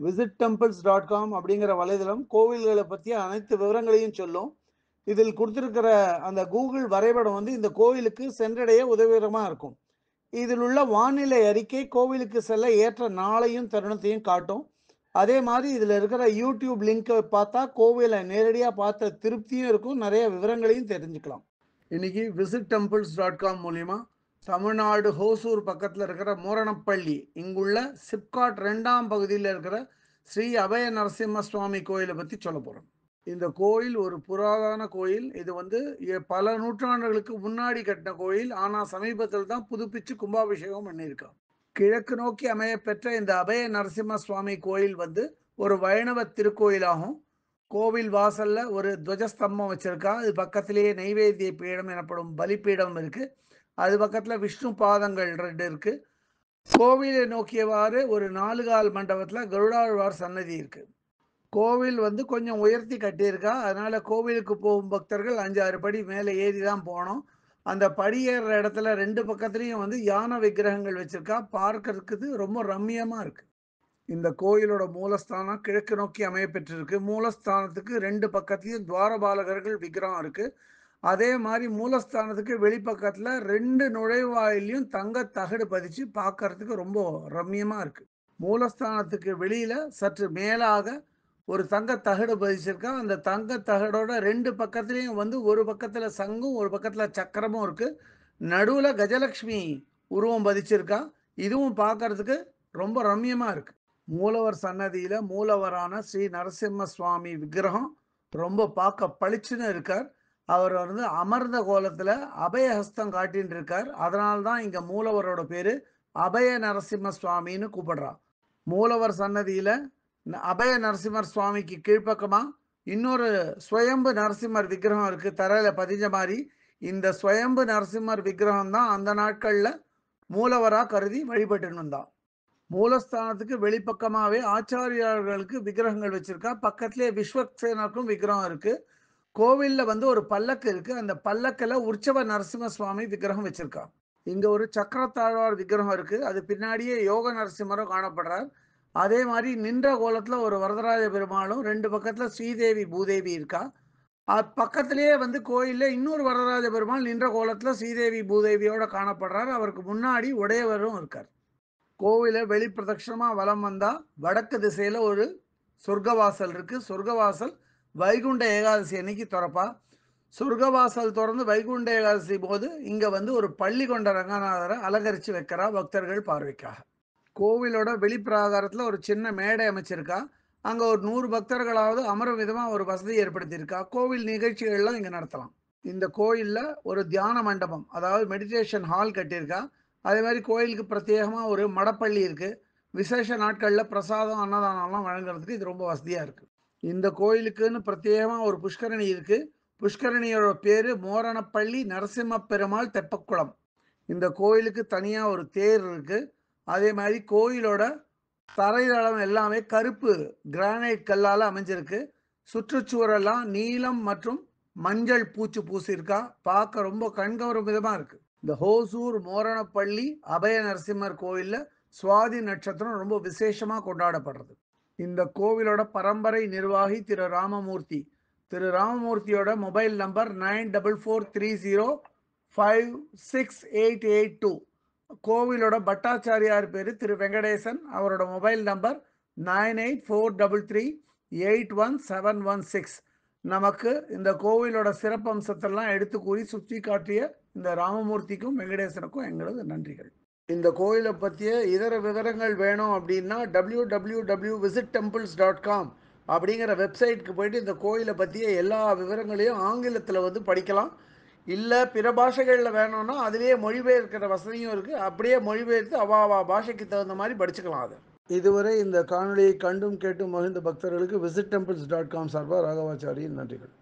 visittemples.com அப்படிங்கிற வலைதளம் கோவில்களை பற்றிய அனைத்து விவரங்களையும் சொல்லும். இதில் கொடுத்திருக்கிற அந்த கூகுள் வரைபடம் வந்து இந்த கோவிலுக்கு சென்றடைய உதவிகரமாக இருக்கும். இதில் உள்ள வானிலை அறிக்கை கோவிலுக்கு செல்ல ஏற்ற நாளையும் தருணத்தையும் காட்டும். அதே மாதிரி இதில் இருக்கிற யூடியூப் லிங்கை பார்த்தா கோவிலை நேரடியாக பார்த்த திருப்தியும் இருக்கும், நிறைய விவரங்களையும் தெரிஞ்சுக்கலாம். இன்னைக்கு visittemples.com மூலிமா தமிழ்நாடு ஹோசூர் பக்கத்தில் இருக்கிற மூரணப்பள்ளி இங்குள்ள சிப்காட் 2ஆம் பகுதியில் இருக்கிற ஸ்ரீ அபய நரசிம்ம சுவாமி கோயிலை பற்றி சொல்ல போகிறோம். இந்த கோயில் ஒரு புராதன கோயில். இது வந்து பல நூற்றாண்டுகளுக்கு முன்னாடி கட்டின கோயில். ஆனால் சமீபத்தில் தான் புதுப்பிச்சு கும்பாபிஷேகம் பண்ணியிருக்காங்க. கிழக்கு நோக்கி அமைய பெற்ற இந்த அபய நரசிம்ம சுவாமி கோயில் வந்து ஒரு வைணவ திருக்கோயிலாகும். கோவில் வாசல்ல ஒரு துவஜஸ்தம்பம் வச்சிருக்கா. அது பக்கத்திலேயே நைவேத்திய பீடம் எனப்படும் பலிப்பீடம் இருக்கு. அது பக்கத்துல விஷ்ணு பாதங்கள் 2 இருக்கு. கோவிலை நோக்கியவாறு ஒரு 4 கால் மண்டபத்துல கருடாழ்வார் சன்னதி இருக்கு. கோவில் வந்து கொஞ்சம் உயர்த்தி கட்டியிருக்கா. அதனால கோவிலுக்கு போகும் பக்தர்கள் 5-6 படி மேலே ஏறி தான் போகணும். அந்த படி ஏறுற இடத்துல 2 பக்கத்துலையும் வந்து யானை விக்கிரகங்கள் வச்சிருக்கா. பார்க்கறதுக்கு ரொம்ப ரம்மியமா இருக்கு. இந்த கோயிலோட மூலஸ்தானம் கிழக்கு நோக்கி அமைய பெற்றிருக்கு. மூலஸ்தானத்துக்கு 2 பக்கத்துலையும் துவாரபாலகர்கள் விக்கிரகம் இருக்கு. அதே மாதிரி மூலஸ்தானத்துக்கு வெளிப்பக்கத்தில் 2 நுழைவாயிலையும் தங்க தகடு பதிச்சு பார்க்கறதுக்கு ரொம்ப ரம்மியமாக இருக்கு. மூலஸ்தானத்துக்கு வெளியில சற்று மேலாக ஒரு தங்க தகடு பதிச்சிருக்கா. அந்த தங்க தகடோட 2 பக்கத்துலையும் வந்து ஒரு பக்கத்தில் சங்கும் ஒரு பக்கத்தில் சக்கரமும் இருக்கு. நடுவில் கஜலட்சுமி உருவம் பதிச்சிருக்கா. இதுவும் பார்க்கறதுக்கு ரொம்ப ரம்மியமாக இருக்கு. மூலவர் சன்னதியில் மூலவரான ஸ்ரீ நரசிம்ம சுவாமி விக்கிரகம் ரொம்ப பார்க்க பளிச்சுன்னு இருக்கார். அவர் வந்து அமர்ந்த கோலத்தில் அபயஹஸ்தம் காட்டின்னு இருக்கார். அதனால்தான் இங்கே மூலவரோட பேர் அபய நரசிம்ம சுவாமின்னு கூப்பிடுறா. மூலவர் சன்னதியில் அபய நரசிம்மர் சுவாமிக்கு கீழ்ப்பக்கமாக இன்னொரு ஸ்வயம்பு நரசிம்மர் விக்கிரகம் இருக்குது, தரையில் பதிஞ்ச மாதிரி. இந்த ஸ்வயம்பு நரசிம்மர் விக்கிரகம் தான் அந்த நாட்களில் மூலவராக கருதி வழிபட்டுன்னு வந்தான். மூலஸ்தானத்துக்கு வெளிப்பக்கமாகவே ஆச்சாரியார்களுக்கு விக்கிரகங்கள் வச்சிருக்கா. பக்கத்திலே விஸ்வக்சேனருக்கும் விக்கிரகம் இருக்கு. கோவிலில் வந்து ஒரு பல்லக்கு இருக்கு. அந்த பல்லக்கில் உற்சவ நரசிம்ம சுவாமி விக்கிரகம் வச்சிருக்கா. இங்க ஒரு சக்கரத்தாழ்வார் விக்கிரகம் இருக்கு. அது பின்னாடியே யோக நரசிம்மரும் காணப்படுறார். அதே மாதிரி நின்ற கோலத்துல ஒரு வரதராஜ பெருமாளும் 2 பக்கத்துல ஸ்ரீதேவி பூதேவி இருக்கா. பக்கத்திலேயே வந்து கோயில்ல இன்னொரு வரதராஜ பெருமாள் நின்ற கோலத்துல ஸ்ரீதேவி பூதேவியோட காணப்படுறார். அவருக்கு முன்னாடி உடையவரும் இருக்கார். கோவிலை வெளி பிரதட்சணமா வலம் வந்தா வடக்கு திசையில ஒரு சொர்க்கவாசல் இருக்கு. சொர்க்கவாசல் வைகுண்ட ஏகாதசி அன்னைக்கு திறப்பா. சொர்க்கவாசல் திறந்து வைகுண்ட ஏகாதசி போது இங்க வந்து ஒரு பள்ளி கொண்ட ரங்கநாதரை அலங்கரிச்சு வைக்கிறா பக்தர்கள் பார்வைக்காக. கோவிலோட வெளிப்பிராகாரத்துல ஒரு சின்ன மேடை அமைச்சிருக்கா. அங்க ஒரு 100 பக்தர்களாவது அமரும் விதமா ஒரு வசதி ஏற்படுத்தியிருக்கா. கோவில் நிகழ்ச்சிகள்லாம் இங்க நடத்தலாம். இந்த கோயில்ல ஒரு தியான மண்டபம், அதாவது மெடிடேஷன் ஹால் கட்டியிருக்கா. அதே மாதிரி கோயிலுக்கு பிரத்யேகமாக ஒரு மடப்பள்ளி இருக்குது. விசேஷ நாட்களில் பிரசாதம் அன்னதானம்லாம் வழங்குறதுக்கு இது ரொம்ப வசதியாக இருக்குது. இந்த கோயிலுக்குன்னு பிரத்யேகமாக ஒரு புஷ்கரணி இருக்குது. புஷ்கரணியோட பேர் மோரணப்பள்ளி நரசிம்ம பெருமாள் தெப்பக்குளம். இந்த கோயிலுக்கு தனியாக ஒரு தேர் இருக்குது. அதே மாதிரி கோயிலோட தரைதளம் எல்லாமே கருப்பு கிரானைட் கல்லால் அமைஞ்சிருக்கு. சுற்றுச்சுவரெல்லாம் நீலம் மற்றும் மஞ்சள் பூச்சு பூசியிருக்கா. பார்க்க ரொம்ப கண்கவரும் விதமாக இருக்குது. இந்த ஹோசூர் மோரணப்பள்ளி அபய நரசிம்மர் கோயிலில் சுவாதி நட்சத்திரம் ரொம்ப விசேஷமாக கொண்டாடப்படுறது. இந்த கோவிலோட பரம்பரை நிர்வாகி திரு ராமமூர்த்தி. திரு ராமமூர்த்தியோட மொபைல் நம்பர் 9443056882. கோவிலோட பட்டாச்சாரியார் பேர் திரு வெங்கடேசன். அவரோட மொபைல் நம்பர் 9843381716. நமக்கு இந்த கோவிலோட சிறப்பம்சத்தெல்லாம் எடுத்து கூறி சுற்றி காட்டிய இந்த ராமமூர்த்திக்கும் வெங்கடேசனுக்கும் எங்களது நன்றிகள். இந்த கோயிலை பற்றிய இதர விவரங்கள் வேணும் அப்படின்னா www.visittemples.com அப்படிங்கிற வெப்சைட்டுக்கு போயிட்டு இந்த கோயிலை பற்றிய எல்லா விவரங்களையும் ஆங்கிலத்தில் வந்து படிக்கலாம். இல்லை பிற பாஷைகளில் வேணும்னா அதிலேயே மொழிபெயர்க்கிற வசதியும் இருக்குது. அப்படியே மொழிபெயர்த்து அவாவா பாஷைக்கு தகுந்த மாதிரி படிச்சுக்கலாம். அது இதுவரை இந்த காணொலியை கண்டும் கேட்டும் மகிழ்ந்த பக்தர்களுக்கு visittemples.com சார்பாக ராகவாச்சாரியின் நன்றிகள்.